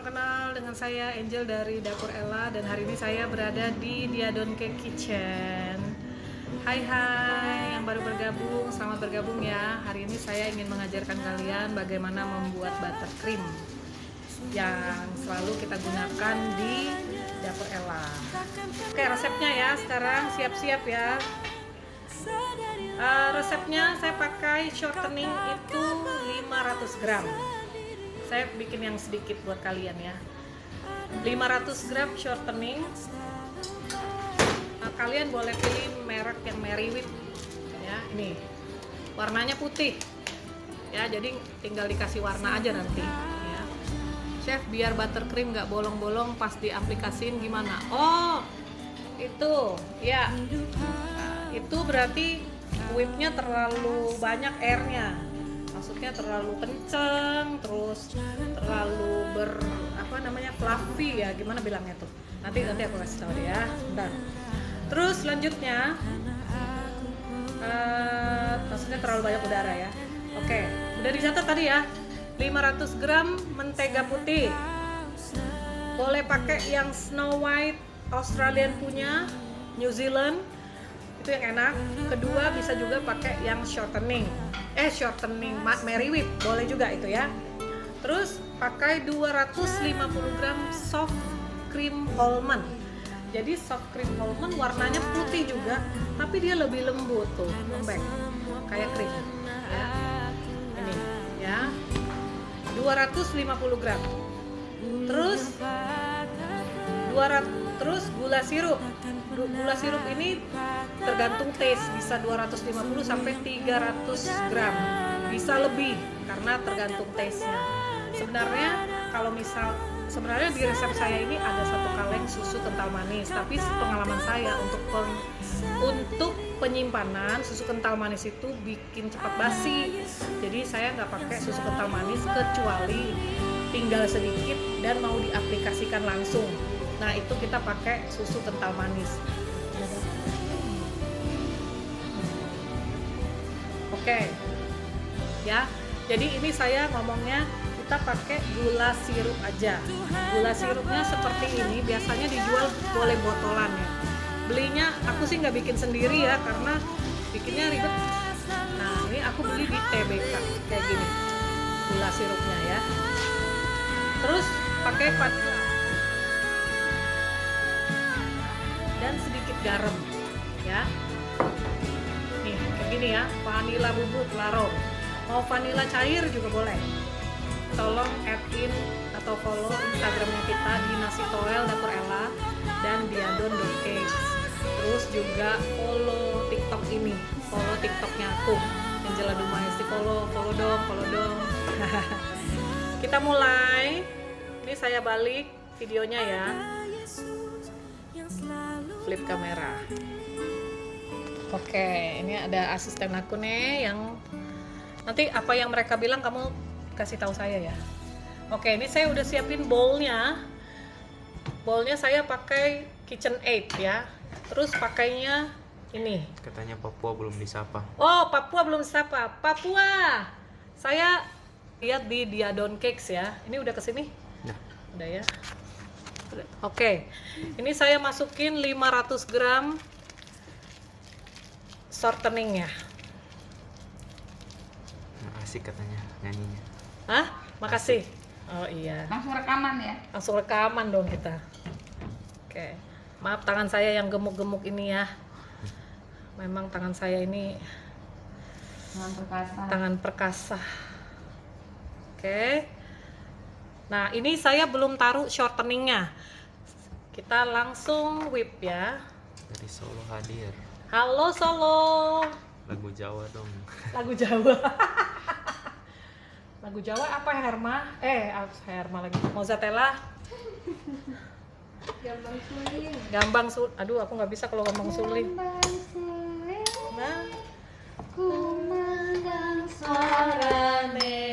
kenal dengan saya Angel dari Dapur Ella, dan hari ini saya berada di Diadon Cake Kitchen. Hai yang baru bergabung, selamat bergabung ya. Hari ini saya ingin mengajarkan kalian bagaimana membuat buttercream yang selalu kita gunakan di Dapur Ella. Oke, resepnya ya, sekarang siap-siap ya. Resepnya saya pakai shortening itu 500 gram. Saya bikin yang sedikit buat kalian ya. 500 gram shortening. Kalian boleh pilih merek yang Mary Whip ya. Ini warnanya putih ya, jadi tinggal dikasih warna aja nanti ya. Chef, biar buttercream nggak bolong-bolong pas diaplikasiin gimana? Oh itu ya, itu berarti whipnya terlalu banyak airnya, maksudnya terlalu kenceng, terus terlalu fluffy ya, gimana bilangnya tuh, nanti aku kasih tahu ya, bentar. Terus selanjutnya maksudnya terlalu banyak udara ya. Oke, udah dicatat tadi ya. 500 gram mentega putih, boleh pakai yang Snow White Australian punya, New Zealand itu yang enak. Kedua bisa juga pakai yang shortening Mary Whip, boleh juga itu ya. Terus pakai 250 gram soft cream almond. Jadi soft cream almond warnanya putih juga, tapi dia lebih lembut tuh, lembek kayak krim ya. Ini ya, 250 gram. Terus gula sirup. Gula sirup ini tergantung taste, bisa 250 sampai 300 gram, bisa lebih karena tergantung taste-nya. Sebenarnya di resep saya ini ada 1 kaleng susu kental manis, tapi pengalaman saya untuk penyimpanan susu kental manis itu bikin cepat basi. Jadi saya nggak pakai susu kental manis kecuali tinggal sedikit dan mau diaplikasikan langsung. Nah itu kita pakai susu kental manis. Oke ya, jadi ini saya ngomongnya kita pakai gula sirup aja. Gula sirupnya seperti ini, biasanya dijual boleh botolan ya. Belinya aku sih nggak bikin sendiri ya, karena bikinnya ribet. Nah ini aku beli di TBK kayak gini gula sirupnya ya. Terus pakai vanilla dan sedikit garam ya. Nih kayak gini ya, vanilla bubuk larut. Mau vanilla cair juga boleh. Tolong add in atau follow Instagramnya kita di Nasi Toel Dapur Ella dan Diadon.cakes. Terus juga follow TikTok ini, follow TikToknya aku, Angela Dumaesti. Follow dong. Kita mulai. Ini saya balik videonya ya. Flip kamera. Oke, ini ada asisten aku nih yang nanti apa yang mereka bilang kamu kasih tahu saya ya. Oke, ini saya udah siapin bowlnya. Bowlnya saya pakai KitchenAid ya. Terus pakainya ini. Katanya Papua belum disapa. Oh, Papua belum disapa. Papua. Saya lihat di Diadon Cakes ya. Ini udah kesini? Udah ya. Oke. Ini saya masukin 500 gram shortening ya. Asik katanya nyanyinya. Hah? Makasih. Oh iya. Langsung rekaman ya? Langsung rekaman dong kita. Oke. Maaf tangan saya yang gemuk-gemuk ini ya. Memang tangan saya ini tangan perkasa. Oke. Nah, ini saya belum taruh shorteningnya. Kita langsung whip ya. Dari Solo hadir. Halo Solo. Lagu Jawa dong. Lagu Jawa. Lagu Jawa apa Herma? Herma lagi. Mozzarella. Gambang suling. Aduh, aku nggak bisa kalau ngomong suling. Nah, kumandang suarane.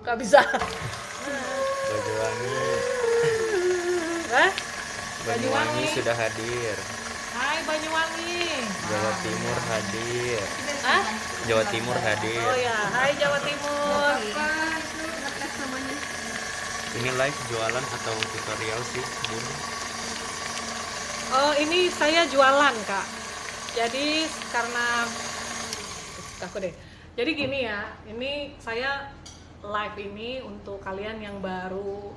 Gak bisa. Banyuwangi. Hah? Banyuwangi sudah hadir. Hai Banyuwangi. Jawa Timur hadir. Hah? Jawa Timur hadir. Oh ya, hai Jawa Timur. Ini live jualan atau tutorial sih, Bun? Oh, ini saya jualan, Kak. Jadi karena aku deh. Jadi gini ya, ini saya live ini untuk kalian yang baru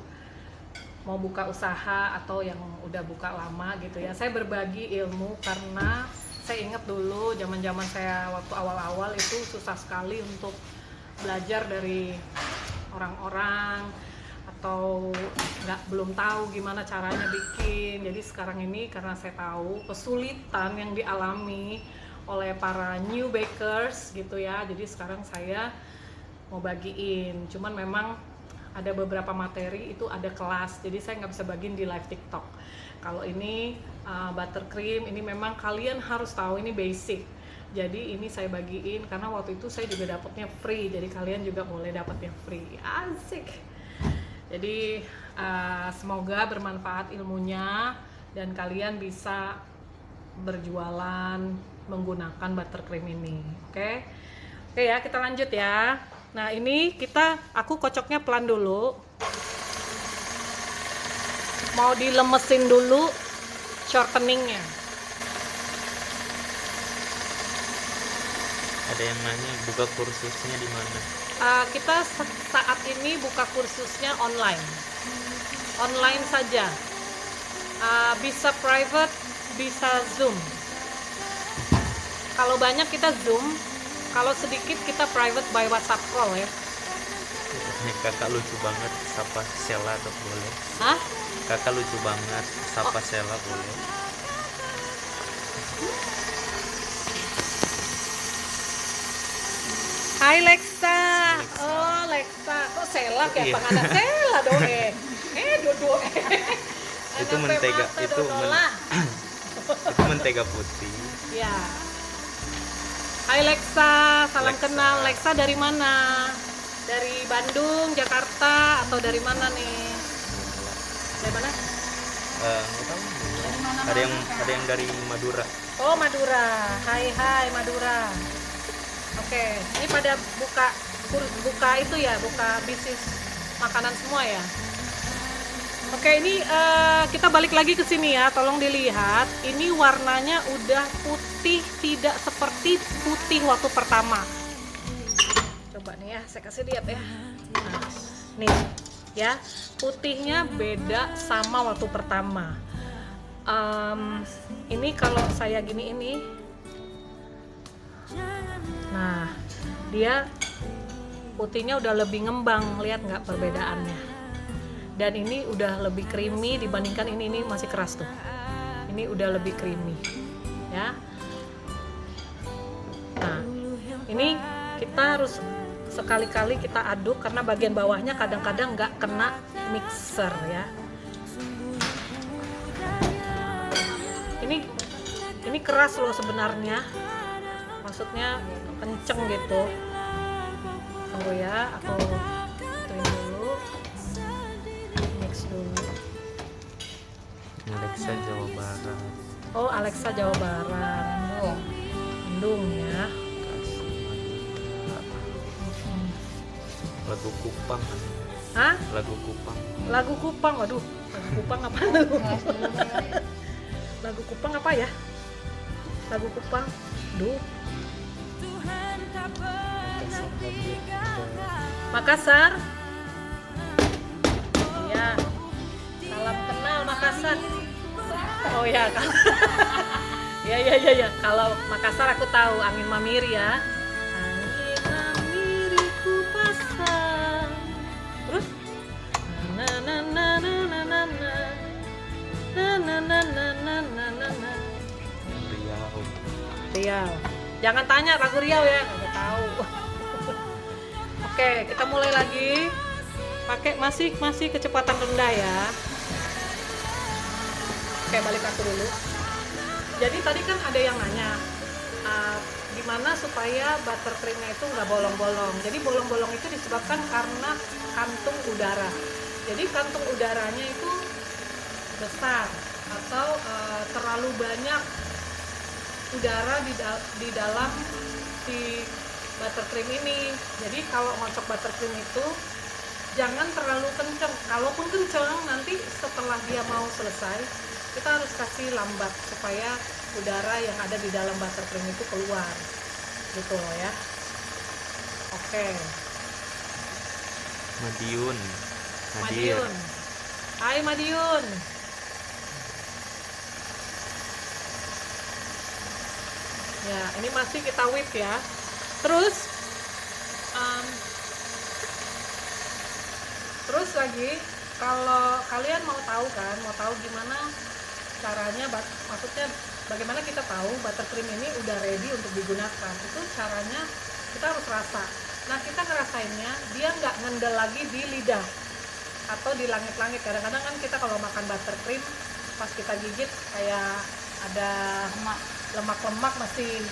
mau buka usaha atau yang udah buka lama gitu ya. Saya berbagi ilmu karena saya ingat dulu zaman-zaman saya waktu awal-awal itu susah sekali untuk belajar dari orang-orang atau belum tahu gimana caranya bikin. Jadi sekarang ini karena saya tahu kesulitan yang dialami oleh para new bakers gitu ya, jadi sekarang saya mau bagiin. Cuman memang ada beberapa materi itu ada kelas, jadi saya nggak bisa bagiin di live TikTok. Kalau ini buttercream, ini memang kalian harus tahu, ini basic. Jadi ini saya bagiin karena waktu itu saya juga dapatnya free, jadi kalian juga boleh dapatnya free. Asik. Jadi semoga bermanfaat ilmunya dan kalian bisa berjualan menggunakan buttercream ini. Oke ya, kita lanjut ya. Nah ini aku kocoknya pelan dulu, mau dilemesin dulu shorteningnya. Ada yang nanya buka kursusnya di mana? Kita saat ini buka kursusnya online saja. Bisa private, bisa Zoom. Kalau banyak kita Zoom, kalau sedikit kita private by WhatsApp call ya. Kakak lucu banget, sapa Sela tuh boleh? Hah? Kakak lucu banget, sapa Sela boleh? Hai Lexa. Oh Lexa, kok Sela ya? Iya. Pangana Sela doe. Dodo. Itu mentega, itu mentega putih. Ya. Hai Lexa, salam Lexa. kenal. Lexa dari mana? Dari Bandung, Jakarta, atau dari mana nih? Dari mana? Nggak tahu. Ada yang dari Madura. Oh Madura. Hai Madura. Oke, ini pada buka itu ya, buka bisnis makanan semua ya. Oke, ini kita balik lagi ke sini ya, tolong dilihat. Ini warnanya udah putih, tidak seperti putih waktu pertama. Coba nih ya, saya kasih lihat ya. Nah, nih ya, putihnya beda sama waktu pertama. Ini kalau saya gini ini, nah dia putihnya udah lebih ngembang, lihat nggak perbedaannya? Dan ini udah lebih creamy dibandingkan ini masih keras tuh. Ini udah lebih creamy ya. Nah ini kita harus sekali-kali kita aduk karena bagian bawahnya kadang-kadang nggak kena mixer ya. Ini keras loh sebenarnya, maksudnya kenceng gitu. Tunggu ya, aku ituin dulu, mix dulu. Alexa Jawa Barat. Oh Alexa Jawa Barat, Bandung ya. Lagu Kupang. Hah? Lagu Kupang. Lagu Kupang, waduh, lagu Kupang apa tuh? Lagu Kupang apa ya? Lagu Kupang, duh. Makassar. Iya. Salam kenal Makassar. Oh ya, ya. Kalau Makassar aku tahu, Angin Mamiri ya. Angin Mamiri ku pasang. Terus na na na na na na na na na na na na. Riau. Jangan tanya lagu Riau ya, nggak tahu. Oke, kita mulai lagi. Pakai masih kecepatan rendah ya. Oke, balik aku dulu. Jadi tadi kan ada yang nanya gimana supaya buttercreamnya itu nggak bolong-bolong. Jadi bolong-bolong itu disebabkan karena kantung udara. Jadi kantung udaranya itu besar atau terlalu banyak udara di dalam si buttercream ini. Jadi kalau ngocok buttercream itu jangan terlalu kenceng. Kalaupun kenceng, nanti setelah dia mau selesai, kita harus kasih lambat supaya udara yang ada di dalam buttercream itu keluar, gitu loh ya. Oke. Madiun. Madiun. Hai Madiun. Ya, ini masih kita whip ya. Terus lagi, kalau kalian mau tahu gimana caranya, maksudnya bagaimana kita tahu buttercream ini udah ready untuk digunakan, itu caranya kita harus rasa. Nah, kita ngerasainnya dia nggak ngendel lagi di lidah atau di langit-langit. Kadang-kadang kan kita kalau makan buttercream pas kita gigit kayak ada lemak-lemak masih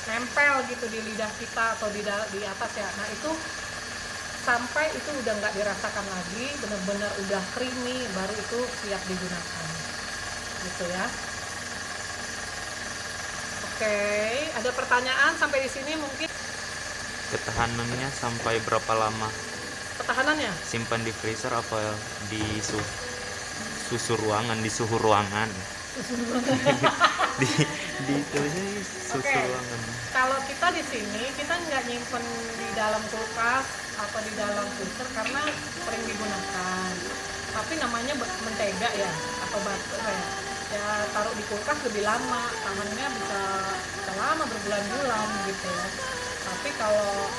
nempel gitu di lidah kita atau di atas ya. Nah, itu sampai itu udah nggak dirasakan lagi, bener-bener udah creamy, baru itu siap digunakan gitu ya. Oke, ada pertanyaan sampai di sini mungkin? Ketahanannya sampai berapa lama? Ketahanannya? Simpan di freezer apa di suhu ruangan? di tulisnya susu ruangan. Kalau kita di sini kita nggak nyimpen di dalam kulkas atau di dalam freezer karena sering digunakan. Tapi namanya mentega ya atau butter ya taruh di kulkas lebih lama, tahannya bisa lama berbulan-bulan gitu ya. Tapi kalau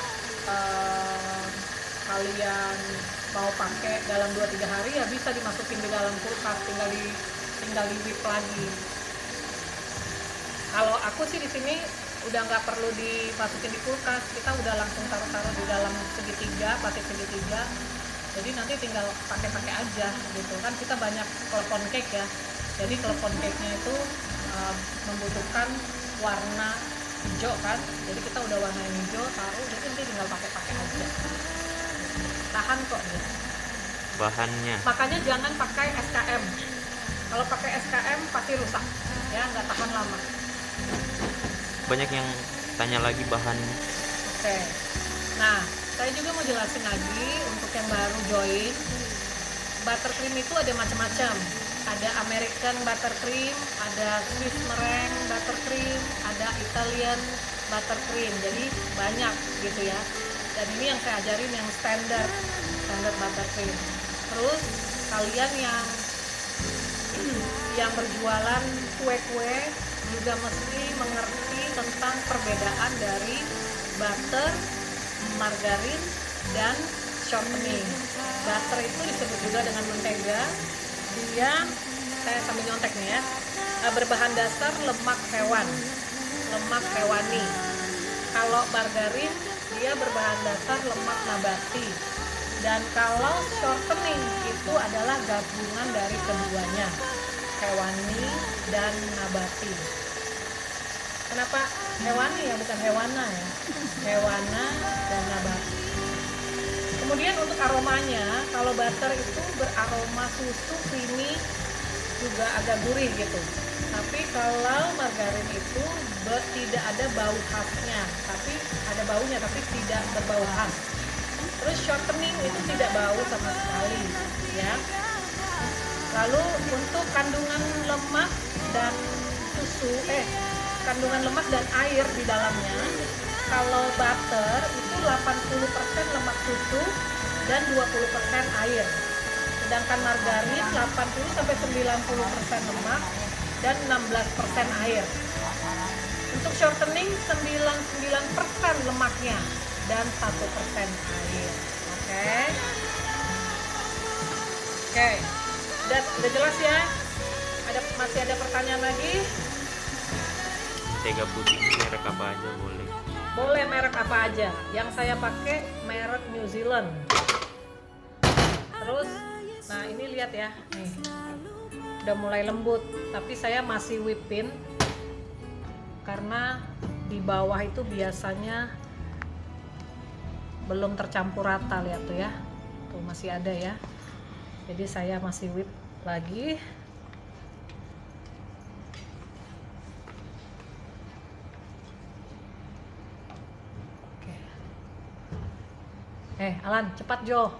kalian mau pakai dalam 2-3 hari ya bisa dimasukin di dalam kulkas, tinggal di whip lagi. Kalau aku sih di sini udah nggak perlu dimasukin di kulkas, kita udah langsung taruh di dalam segitiga, plastik segitiga. Jadi nanti tinggal pakai aja gitu kan. Kita banyak klepon cake ya. Jadi klepon cake-nya itu membutuhkan warna hijau kan. Jadi kita udah warna hijau taruh, jadi nanti tinggal pakai aja. Tahan kok ya. Bahannya. Makanya jangan pakai SKM. Kalau pakai SKM pasti rusak, ya nggak tahan lama. Banyak yang tanya lagi bahannya. Oke. Nah, saya juga mau jelasin lagi untuk yang baru join. Buttercream itu ada macam-macam. Ada American buttercream, ada Swiss meringue buttercream, ada Italian buttercream. Jadi banyak gitu ya. Dan ini yang saya ajarin yang standar buttercream. Terus kalian yang berjualan kue-kue juga mesti mengerti tentang perbedaan dari butter, margarin, dan shortening. Butter itu disebut juga dengan mentega. Dia, saya sambil nyontek nih ya, berbahan dasar lemak hewan, lemak hewani. Kalau margarin dia berbahan dasar lemak nabati. Dan kalau shortening itu adalah gabungan dari keduanya, hewani dan nabati. Kenapa hewani ya, bukan hewana ya? Hewana dan nabati. Kemudian untuk aromanya, kalau butter itu beraroma susu, creamy, juga agak gurih gitu. Tapi kalau margarin itu tidak ada bau khasnya, tapi ada baunya tapi tidak berbau khas. Terus shortening itu tidak bau sama sekali ya. Lalu untuk kandungan lemak dan kandungan lemak dan air di dalamnya, kalau butter itu 80% lemak susu dan 20% air. Sedangkan margarin 80-90% lemak dan 16% air. Untuk shortening 99% lemaknya dan 1% air. Oke. Udah jelas ya? Masih ada pertanyaan lagi? Mentega putih merek apa aja boleh? Boleh merek apa aja. Yang saya pakai merek New Zealand. Terus, nah ini lihat ya, nih udah mulai lembut. Tapi saya masih whipping karena di bawah itu biasanya belum tercampur rata, lihat tuh ya, tuh masih ada ya. Jadi saya masih whip lagi. Alan, cepat Jo.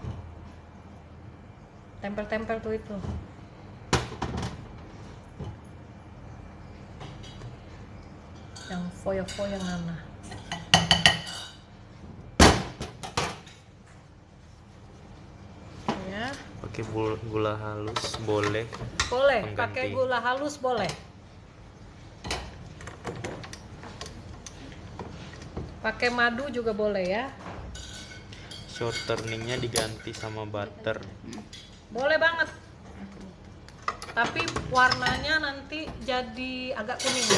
Tempel-tempel tuh itu. Yang foya-foya mana? Ya. Pakai gula halus boleh. Boleh, Pengganti. pakai gula halus boleh. Pakai madu juga boleh ya. Shorteningnya diganti sama butter. Boleh banget. Tapi warnanya nanti jadi agak kuning.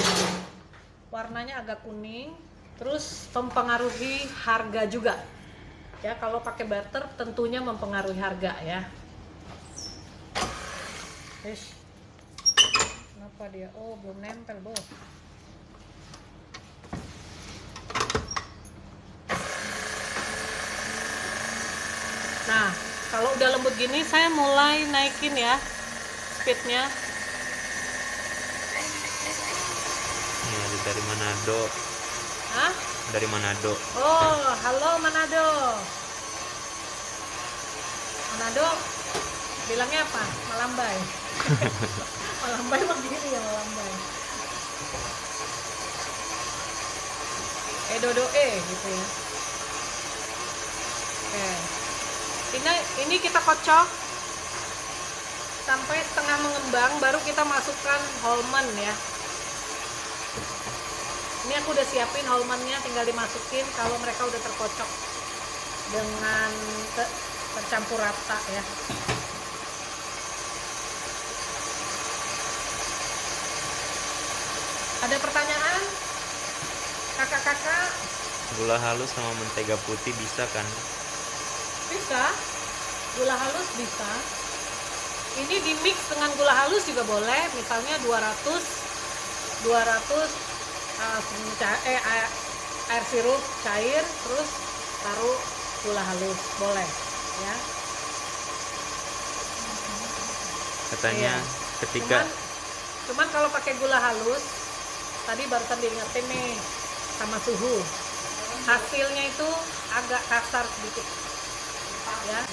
Warnanya agak kuning, terus mempengaruhi harga juga. Ya, kalau pakai butter tentunya mempengaruhi harga ya. Kenapa dia? Oh, belum nempel, Bo. Nah, kalau udah lembut gini, saya mulai naikin ya speednya. Ini ada dari Manado. Hah? Dari Manado. Oh, halo Manado. Manado, bilangnya apa? Malambai. Malambai mah gini ya, Malambai. Dodoe gitu ya. Oke. Ini kita kocok sampai setengah mengembang, baru kita masukkan holman ya. Ini aku udah siapin holmannya, tinggal dimasukin kalau mereka udah terkocok dengan tercampur rata ya. Ada pertanyaan? Kakak-kakak? Gula halus sama mentega putih bisa kan? Bisa. Gula halus bisa. Ini di mix dengan gula halus juga boleh. Misalnya 200 air sirup cair, terus taruh gula halus, boleh ya. Katanya Iya. ketika Cuman kalau pakai gula halus, tadi barusan diingetin nih sama suhu, hasilnya itu agak kasar sedikit ya.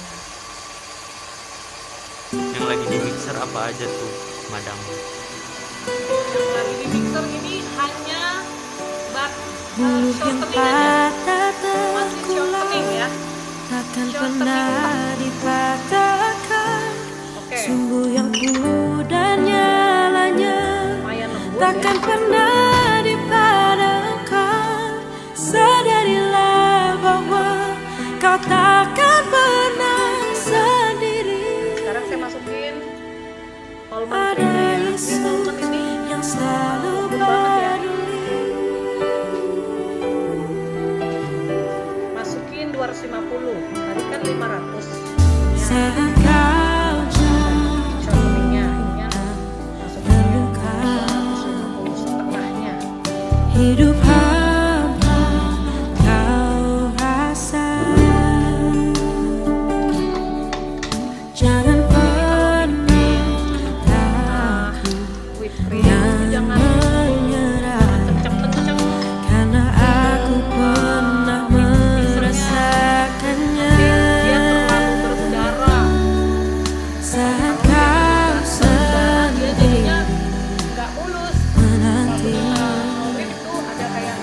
yang lagi di mixer apa aja tuh, madam? Yang lagi di mixer ini hanya Bulu yang shortening aja, patah masih shortening ya. takkan Shortening pernah dipatahkan. Oke, Sungguh yang pudar nyalanya lumayan lembut takkan ya. pernah dipadamkan. Sadarilah bahwa kau takkan pernah sendiri. Sekarang saya masukin holman Ada creamnya ya. Ini Yesus holman ini yang selalu lembut banget ya. peduli. Masukin 250, tadi kan 500 ya. Saat kau Shorteningnya ini ya, masukin 250 setengahnya. hidup hampa kau rasa. Jangan pernah takut Whipped cream itu jangan menyerah, kenceng-kenceng, karena aku pernah merasakannya. dia terlalu berudara. Saat kau Dia jadinya sendiri nggak mulus. menanti Whip itu ada kayak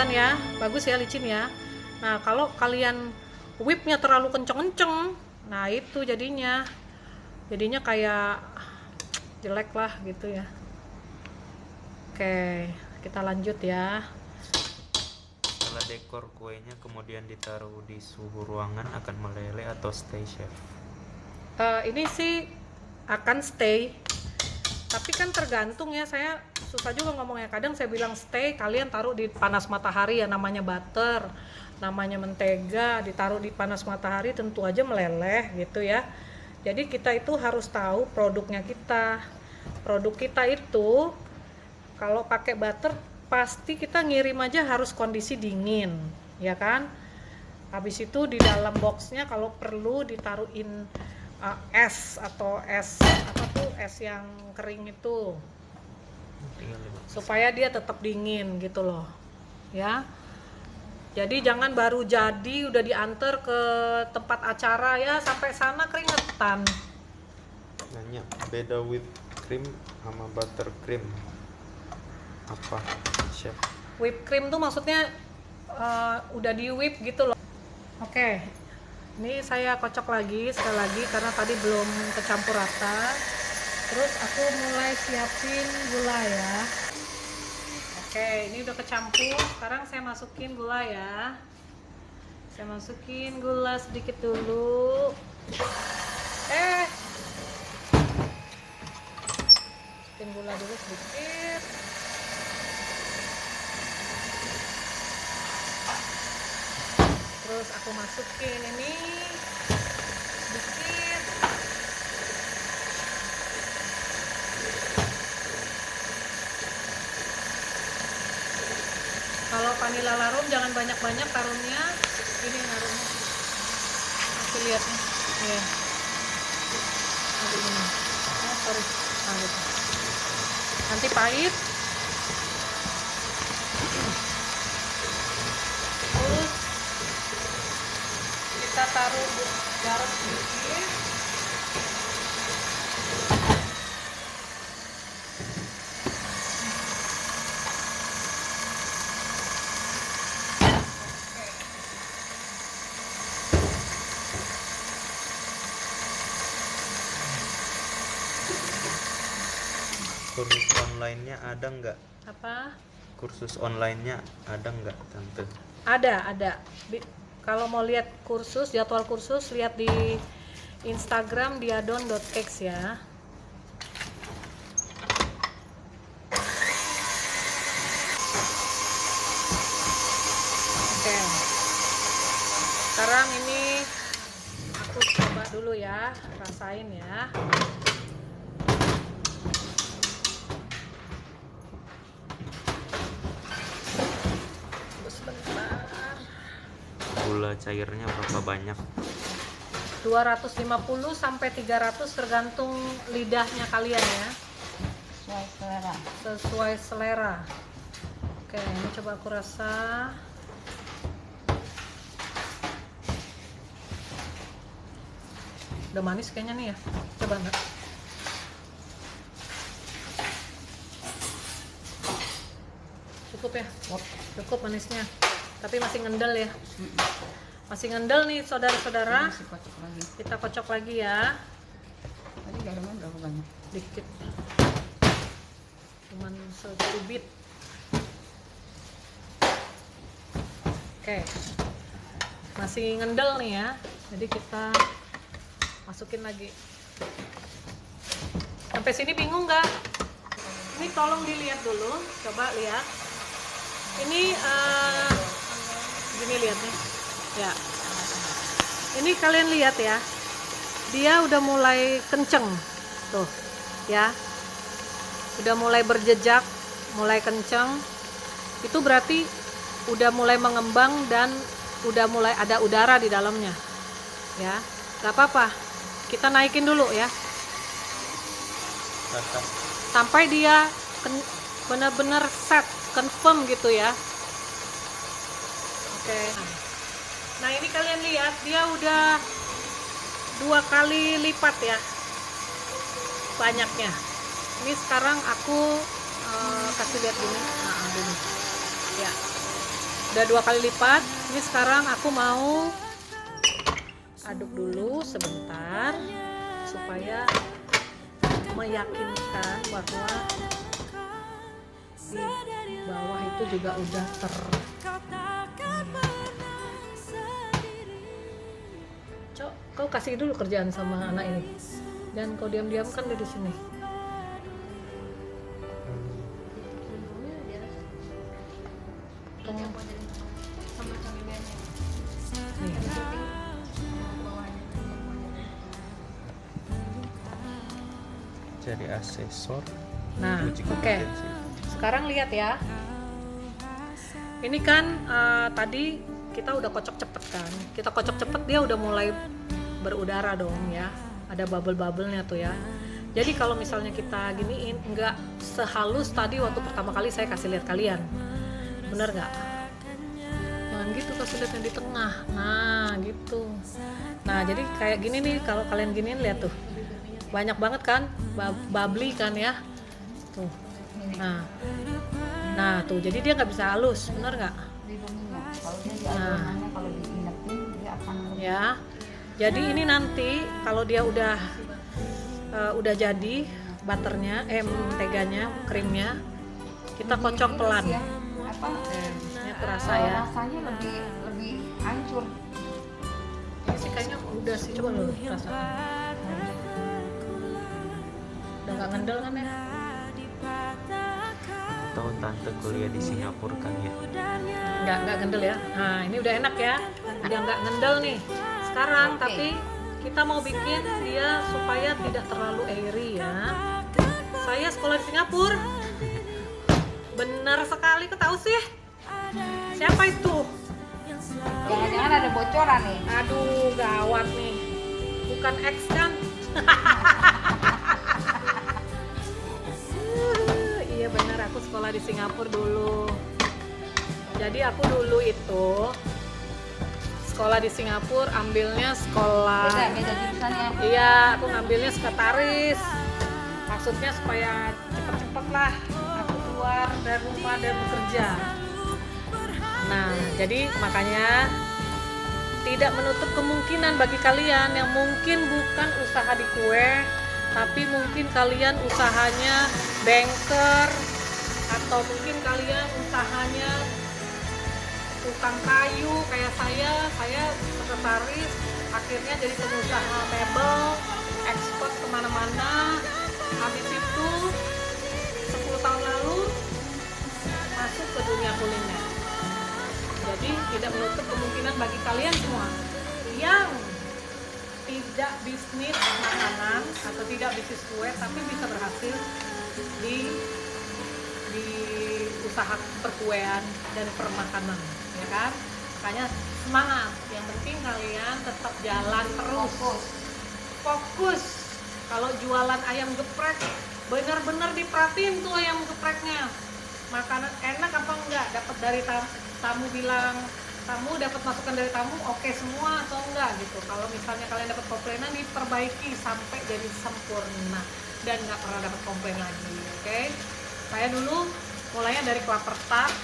kelihatan ya, bagus ya, licin ya. Nah kalau kalian whipnya terlalu kenceng-kenceng, nah itu jadinya kayak jelek lah gitu ya. Oke, kita lanjut ya. Setelah dekor kuenya kemudian ditaruh di suhu ruangan akan meleleh atau stay, chef? Ini sih akan stay, tapi kan tergantung ya, saya susah juga ngomongnya. Kadang saya bilang stay, kalian taruh di panas matahari ya, namanya butter, namanya mentega, ditaruh di panas matahari tentu aja meleleh gitu ya. Jadi kita itu harus tahu produknya kita. Produk kita itu kalau pakai butter pasti kita ngirim aja harus kondisi dingin, ya kan? Habis itu di dalam boxnya kalau perlu ditaruhin es atau es apa tuh, es yang kering itu, supaya dia tetap dingin gitu loh ya. Jadi jangan baru jadi udah diantar ke tempat acara ya, sampai sana keringetan. Nanya, beda whipped cream sama buttercream apa, chef? Whipped cream tuh maksudnya udah di whip gitu loh. Oke, ini saya kocok lagi sekali lagi karena tadi belum kecampur rata. Terus aku mulai siapin gula ya. Oke, ini udah kecampur. Sekarang saya masukin gula ya. Saya masukin gula sedikit dulu. Masukin gula dulu sedikit. Terus aku masukin ini sedikit. Kalau vanilla larum jangan banyak-banyak taruhnya. Ini naruhnya. Aku lihat nih. Ya. Ini. Oh, sorry. Nah, gitu. Nanti pahit. Terus kita taruh garam sedikit. Kursus online-nya ada nggak? Apa? Kursus online-nya ada nggak, Tante? Ada. Kalau mau lihat kursus, jadwal kursus, lihat di Instagram diadon.cakes ya. Oke. Sekarang ini aku coba dulu ya, rasain ya. Gula cairnya berapa banyak? 250 sampai 300 tergantung lidahnya kalian ya. Sesuai selera. Oke, ini coba aku rasa. Udah manis kayaknya nih ya. Coba enggak? Cukup ya? Cukup manisnya. Tapi masih ngendel ya. Masih ngendel nih saudara-saudara. Kita kocok lagi ya. Tadi garamnya berapa banyak? Dikit. Cuman secubit. Oke. Masih ngendel nih ya. Jadi kita masukin lagi. Sampai sini bingung nggak? Ini tolong dilihat dulu. Coba lihat. Ini gini lihat nih. Ya. Ini kalian lihat ya. Dia udah mulai kenceng. Tuh, ya. Udah mulai berjejak, mulai kenceng. Itu berarti udah mulai mengembang dan udah mulai ada udara di dalamnya. Ya. Gak apa-apa. Kita naikin dulu ya. Sampai dia benar-benar set, confirm gitu ya. Oke. Nah ini kalian lihat dia udah 2 kali lipat ya banyaknya. Ini sekarang aku kasih lihat gini. Nah, gini. Ya. Udah 2 kali lipat. Ini sekarang aku mau aduk dulu sebentar supaya meyakinkan bahwa di bawah itu juga udah Cok, kau kasih dulu kerjaan sama anak ini. Dan kau diam-diam kan di sini. Jadi asesor. Nah, uji oke. kompetensi. Sekarang lihat ya. Ini kan tadi kita udah kocok cepet kan. Kita kocok cepet dia udah mulai berudara dong ya. Ada bubble-bubblenya tuh ya. Jadi kalau misalnya kita giniin nggak sehalus tadi waktu pertama kali saya kasih lihat kalian. Bener nggak? Jangan gitu, kasih lihat yang di tengah. Nah gitu. Nah jadi kayak gini nih, kalau kalian giniin lihat tuh. Banyak banget kan, bubbly kan ya. Tuh. Nah tuh, jadi dia nggak bisa halus, bener nggak? Kalau dia di adonannya, kalau diinepin dia akan Ya. Jadi ini nanti kalau dia udah jadi butternya, menteganya, krimnya, kita kocok pelan. ya, apa Ini terasa ya. rasanya lebih hancur. Ini sih kayaknya udah sih, coba lu rasakan. Udah nggak ngendel kan ya? Tahu tante kuliah di Singapura kan ya. Nggak ngendel ya. Nah ini udah enak ya, udah nggak ngendel nih. Sekarang Oke. tapi kita mau bikin dia supaya tidak terlalu airy ya. Saya sekolah di Singapura. Benar sekali, kau tahu sih? Siapa itu? Jangan-jangan ada bocoran nih. Aduh, gawat nih. Bukan X kan? Iya benar, aku sekolah di Singapura dulu. Jadi aku dulu itu sekolah di Singapura, ambilnya sekolah. Beda jurusannya. Iya, aku ngambilnya sekretaris. Maksudnya supaya cepet-cepet lah aku keluar dari rumah dan bekerja. Nah, jadi makanya tidak menutup kemungkinan bagi kalian yang mungkin bukan usaha di kue, tapi mungkin kalian usahanya banker, atau mungkin kalian usahanya tukang kayu kayak saya sekretaris, akhirnya jadi pengusaha mebel, ekspor kemana-mana. Habis itu 10 tahun lalu masuk ke dunia kuliner. Jadi tidak menutup kemungkinan bagi kalian semua yang tidak bisnis makanan atau tidak bisnis kue tapi bisa berhasil di usaha perkuean dan permakanan, ya kan? Makanya semangat. Yang penting kalian tetap jalan terus, fokus. Kalau jualan ayam geprek, benar-benar diperhatiin tuh ayam gepreknya. Makanan enak apa enggak? Dapat dari tamu bilang, tamu dapat masukan dari tamu, oke semua atau enggak gitu. Kalau misalnya kalian dapat komplainan, diperbaiki sampai jadi sempurna dan nggak pernah dapat komplain lagi, oke? Saya dulu mulainya dari kelapa tart,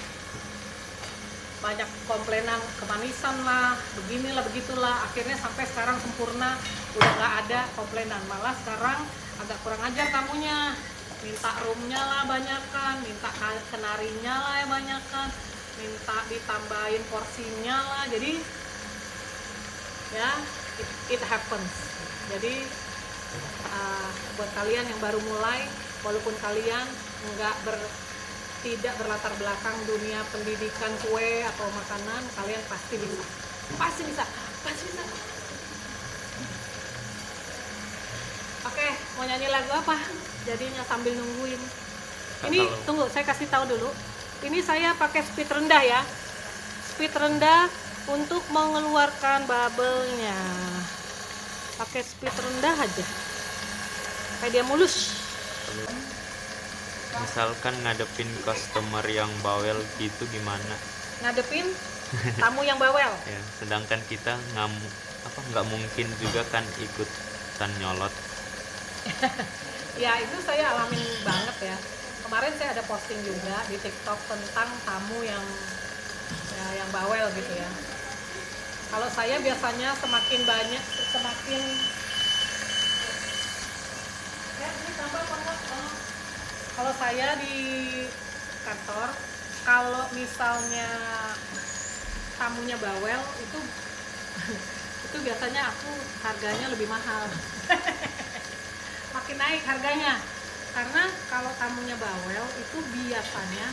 banyak komplainan kemanisan lah, beginilah begitulah, akhirnya sampai sekarang sempurna, udah nggak ada komplainan. Malah sekarang agak kurang ajar tamunya, minta roomnya lah banyakan, minta kenarinya lah yang banyakan, minta ditambahin porsinya lah. Jadi ya it happens. Jadi buat kalian yang baru mulai, walaupun kalian tidak berlatar belakang dunia pendidikan kue atau makanan, kalian pasti bisa. Oke, mau nyanyi lagu apa? Jadinya sambil nungguin. Ini tunggu, saya kasih tahu dulu. Ini saya pakai speed rendah ya. Speed rendah untuk mengeluarkan bubble-nya. Pakai speed rendah aja. Kayak dia mulus. Misalkan ngadepin customer yang bawel gitu gimana? Ngadepin tamu yang bawel. Ya, sedangkan kita nggak mungkin juga kan ikutan nyolot. Ya itu saya alamin banget ya. Kemarin saya ada posting juga di TikTok tentang tamu yang ya, yang bawel gitu ya. Kalau saya biasanya semakin banyak, semakin ya, ini tambah banget. Kalau saya di kantor, kalau misalnya tamunya bawel itu itu biasanya aku harganya lebih mahal. Makin naik harganya. Karena kalau tamunya bawel itu biasanya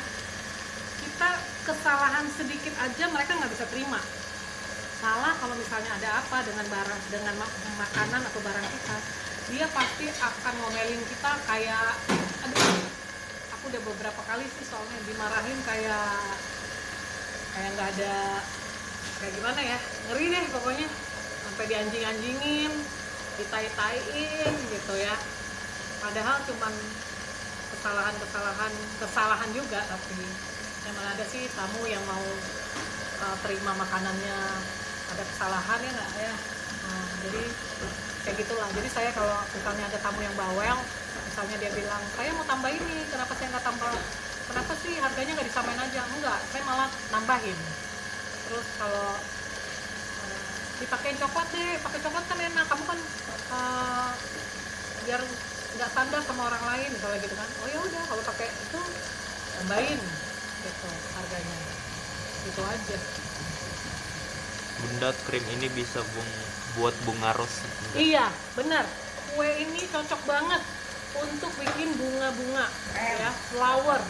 kita kesalahan sedikit aja mereka nggak bisa terima. Malah kalau misalnya ada apa dengan barang, dengan makanan atau barang kita, dia pasti akan ngomelin kita kayak, aduh, aku udah beberapa kali sih soalnya dimarahin kayak nggak ada, kayak gimana ya, ngeri deh pokoknya, sampai dianjing-anjingin, ditai-taiin gitu ya. Padahal cuman kesalahan juga, tapi yang mana ada sih tamu yang mau terima makanannya ada kesalahan ya nggak ya. Jadi kayak gitulah. Jadi saya kalau misalnya ada tamu yang bawel, misalnya dia bilang saya mau tambah ini, kenapa saya nggak tambah, kenapa sih harganya nggak disamain aja, enggak, saya malah nambahin. Terus kalau dipakein coklat deh, pakai coklat kan enak, kamu kan biar nggak standar sama orang lain misalnya gitu kan. Oh ya udah, kalau pakai itu tambahin gitu harganya, gitu aja. Bunda, krim ini bisa buat bunga ros. Iya, benar. Kue ini cocok banget untuk bikin bunga-bunga, ya, flower.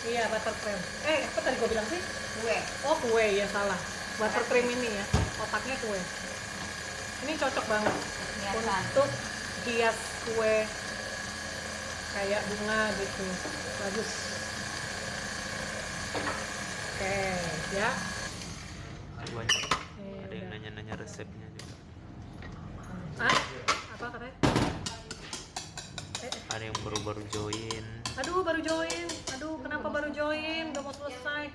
Iya, buttercream. Apa tadi gue bilang sih? Kue. Oh, kue ya, salah. Buttercream ini ya, otaknya kue. Ini cocok banget Hiasan. untuk hias kue kayak bunga gitu. Bagus. Oke, ya. Banyak. Ini Ada yang udah. nanya-nanya resepnya juga. Apa katanya? Ada yang baru-baru join. Aduh, baru join. Aduh, kenapa baru join? Udah mau selesai.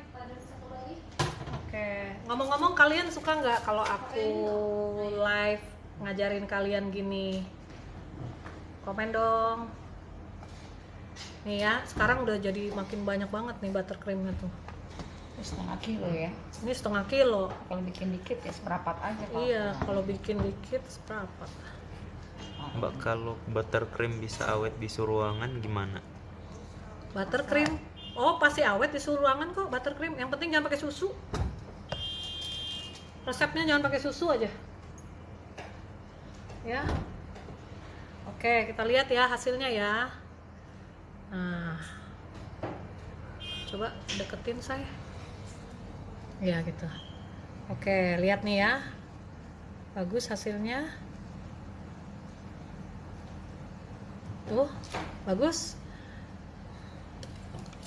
Oke, ngomong-ngomong, kalian suka nggak kalau aku live ngajarin kalian gini? Komen dong. Nih ya, sekarang udah jadi makin banyak banget nih buttercreamnya tuh. Setengah kilo ya. Ini setengah kilo. Kalau bikin dikit ya seperempat aja. Iya, kalau bikin dikit seperempat. Mbak, kalau buttercream bisa awet di suhu ruangan gimana? Buttercream, oh pasti awet di suhu ruangan kok buttercream. Yang penting jangan pakai susu. Resepnya jangan pakai susu aja. Ya. Oke, kita lihat ya hasilnya ya. Nah, coba deketin saya. Ya gitu. Oke, lihat nih ya. Bagus hasilnya. Tuh, bagus.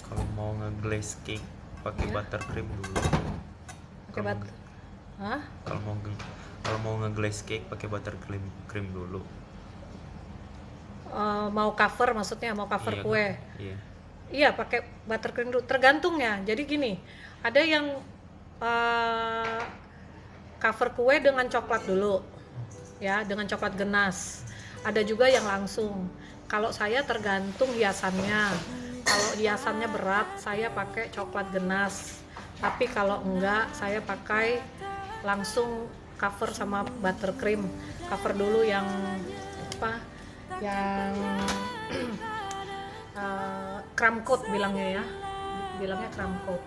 Kalau mau nge-glaze cake pakai Ya. buttercream dulu. Pakai Kalau butter. Hah? Kalau mau nge-glaze cake pakai buttercream dulu. Mau cover maksudnya, mau cover Iya, kue. Iya. Iya, pakai buttercream dulu. Tergantung ya. Jadi gini, ada yang cover kue dengan coklat dulu, ya, dengan coklat genas. Ada juga yang langsung. Kalau saya tergantung hiasannya. Kalau hiasannya berat, saya pakai coklat genas. Tapi kalau enggak, saya pakai langsung cover sama buttercream. Cover dulu yang apa? Yang crumb coat bilangnya ya. Bilangnya crumb coat.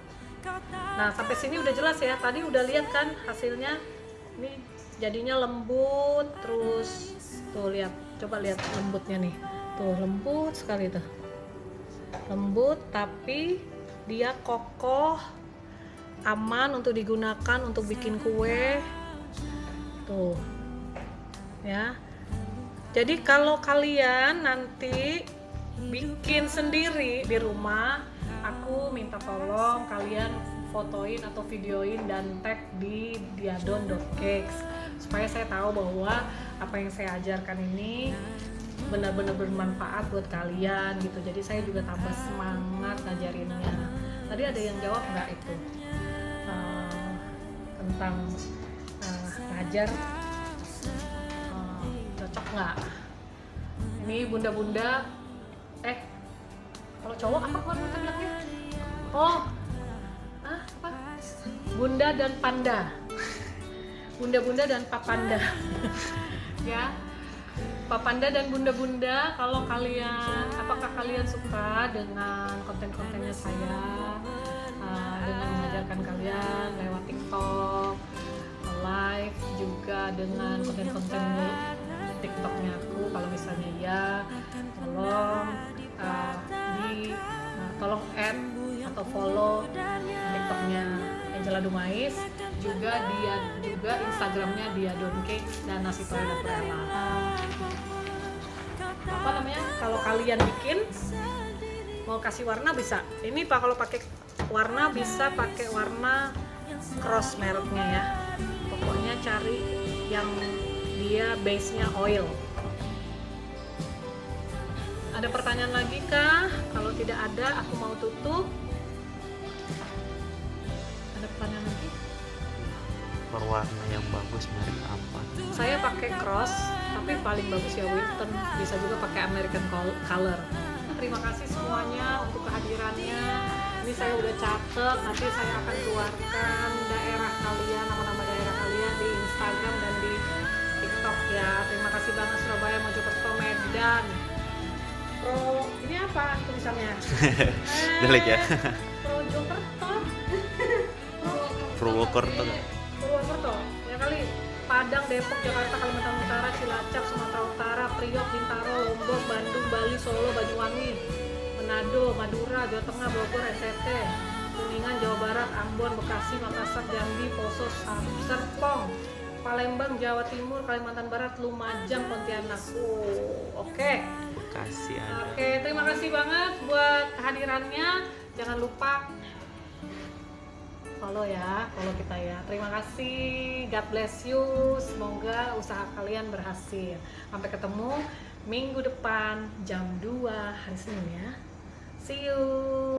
Nah, sampai sini udah jelas ya. Tadi udah lihat kan hasilnya. Ini jadinya lembut, terus tuh lihat, coba lihat lembutnya nih. Tuh lembut sekali tuh. Lembut tapi dia kokoh, aman untuk digunakan untuk bikin kue. Tuh. Ya. Jadi kalau kalian nanti bikin sendiri di rumah, aku minta tolong kalian fotoin atau videoin dan tag di diadon.cakes supaya saya tahu bahwa apa yang saya ajarkan ini benar-benar bermanfaat buat kalian gitu. Jadi saya juga tambah semangat ngajarinnya. Tadi ada yang jawab nggak itu tentang ngajar cocok nggak? Ini bunda-bunda kalau cowok apa kemarin kita bilangnya? Oh, apa? Bunda dan Panda. Bunda-bunda dan Papanda. Ya. Papanda dan bunda-bunda, kalau kalian, apakah kalian suka dengan konten-kontennya saya, dengan mengajarkan kalian lewat TikTok, live juga dengan konten-konten TikToknya aku? Kalau misalnya ya, tolong add atau follow TikToknya Angela Dumais, juga Instagramnya dia Doncakes dan Nasi Toyo Dapurella. Apa namanya, kalau kalian bikin mau kasih warna bisa. Ini Pak, kalau pakai warna bisa pakai warna cross mereknya ya. Pokoknya cari yang dia base-nya oil. Ada pertanyaan lagi kah? Kalau tidak ada, aku mau tutup. Ada pertanyaan lagi? Berwarna yang bagus merek apa? Saya pakai cross, tapi paling bagus ya Wilton. Bisa juga pakai American Color. Terima kasih semuanya untuk kehadirannya. Ini saya udah catat, nanti saya akan keluarkan daerah kalian, nama-nama daerah kalian di Instagram dan di TikTok ya. Terima kasih banget Surabaya, Mojokerto, Medan. Ini apa tulisannya? Jelek ya. Projokerto. Purwokerto kan? Purwokerto, ya kali. Padang, Depok, Jakarta, Kalimantan Utara, Cilacap, Sumatera Utara, Priok, Bintaro, Lombok, Bandung, Bali, Solo, Banyuwangi, Manado, Madura, Jawa Tengah, Bogor, NTT, Kuningan, Jawa Barat, Ambon, Bekasi, Makassar, Jambi, Poso, Serpong, Palembang, Jawa Timur, Kalimantan Barat, Lumajang, Pontianak. Oke. Bekasi ada. Oke, terima kasih banget buat kehadirannya. Jangan lupa follow ya, follow kita ya. Terima kasih, God bless you. Semoga usaha kalian berhasil. Sampai ketemu minggu depan jam 2 hari Senin ya. See you.